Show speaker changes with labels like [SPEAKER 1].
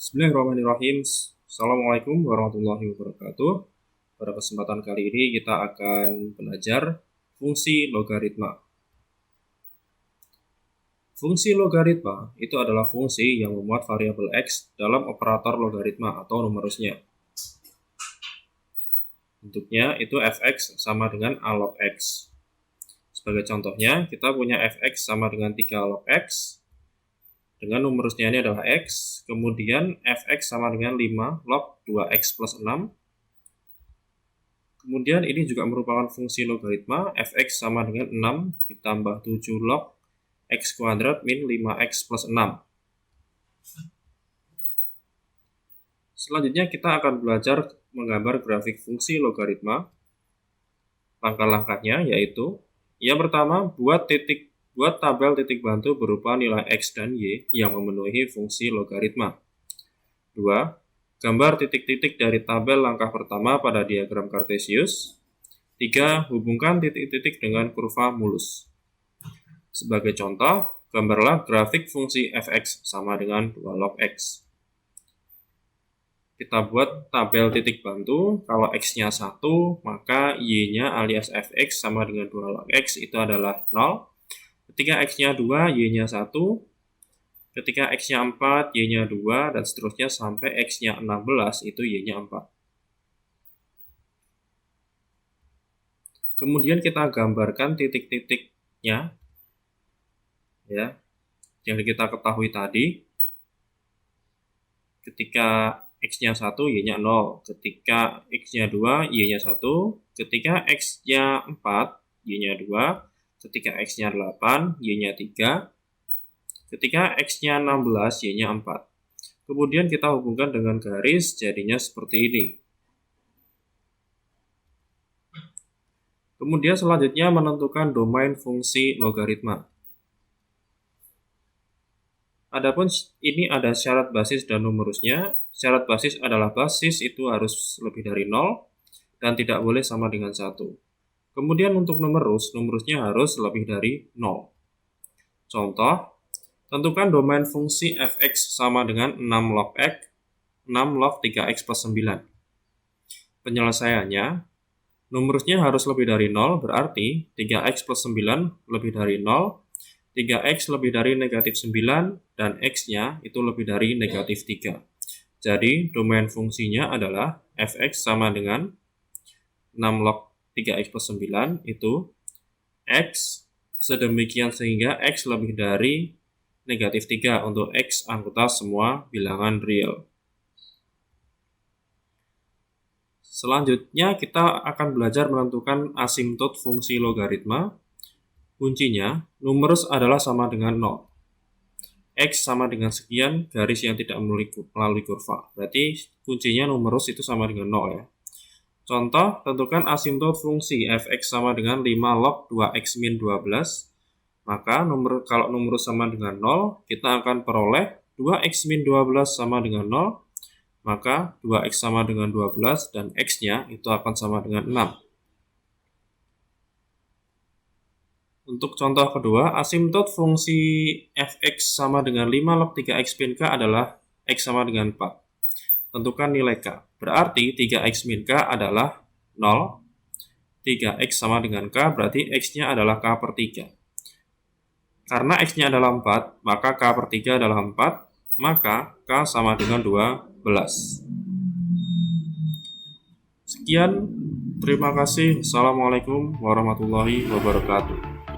[SPEAKER 1] Bismillahirrahmanirrahim. Assalamualaikum warahmatullahi wabarakatuh. Pada kesempatan kali ini kita akan belajar fungsi logaritma. Fungsi logaritma itu adalah fungsi yang memuat variabel x dalam operator logaritma atau numerusnya. Bentuknya itu fx sama dengan a log x. Sebagai contohnya, kita punya fx sama dengan 3 log x. Dengan numerusnya ini adalah x, kemudian fx sama dengan 5 log 2x plus 6. Kemudian ini juga merupakan fungsi logaritma, fx sama dengan 6 ditambah 7 log x kuadrat min 5x plus 6. Selanjutnya kita akan belajar menggambar grafik fungsi logaritma. Langkah-langkahnya yaitu, yang pertama, buat tabel titik bantu berupa nilai x dan y yang memenuhi fungsi logaritma. 2. Gambar titik-titik dari tabel langkah pertama pada diagram Kartesius. 3. Hubungkan titik-titik dengan kurva mulus. Sebagai contoh, gambarlah grafik fungsi fx sama dengan 2 log x. Kita buat tabel titik bantu, kalau x-nya 1, maka y-nya alias fx sama dengan 2 log x itu adalah 0. Ketika x-nya 2, y-nya 1. Ketika x-nya 4, y-nya 2, dan seterusnya sampai x-nya 16, itu y-nya 4. Kemudian kita gambarkan titik-titiknya, ya, yang kita ketahui tadi. Ketika x-nya 1, y-nya 0. Ketika x-nya 2, y-nya 1. Ketika x-nya 4, y-nya 2. Ketika x-nya 8, y-nya 3. Ketika x-nya 16, y-nya 4. Kemudian kita hubungkan dengan garis, jadinya seperti ini. Kemudian selanjutnya menentukan domain fungsi logaritma. Adapun ini ada syarat basis dan numerusnya. Syarat basis adalah basis itu harus lebih dari 0 dan tidak boleh sama dengan 1. Kemudian untuk numerusnya harus lebih dari 0. Contoh, tentukan domain fungsi fx sama dengan 6 log x, 6 log 3x plus 9. Penyelesaiannya, numerusnya harus lebih dari 0, berarti 3x plus 9 lebih dari 0, 3x lebih dari negatif 9, dan x-nya itu lebih dari negatif 3. Jadi, domain fungsinya adalah fx sama dengan 6 log 3x plus 9 itu x sedemikian sehingga x lebih dari negatif 3 untuk x anggota semua bilangan real. Selanjutnya kita akan belajar menentukan asimtot fungsi logaritma. Kuncinya, numerus adalah sama dengan 0. X sama dengan sekian, garis yang tidak melalui kurva. Berarti kuncinya numerus itu sama dengan 0 ya. Contoh, tentukan asimtot fungsi fx sama dengan 5 log 2x min 12. Maka kalau numerus sama dengan 0, kita akan peroleh 2x min 12 sama dengan 0. Maka 2x sama dengan 12 dan x-nya itu akan sama dengan 6. Untuk contoh kedua, asimtot fungsi fx sama dengan 5 log 3x min k adalah x sama dengan 4. Tentukan nilai k. Berarti 3x min k adalah 0. 3x sama dengan k, berarti x-nya adalah k per 3. Karena x-nya adalah 4, maka k per 3 adalah 4. Maka k sama dengan 12. Sekian, terima kasih. Assalamualaikum warahmatullahi wabarakatuh.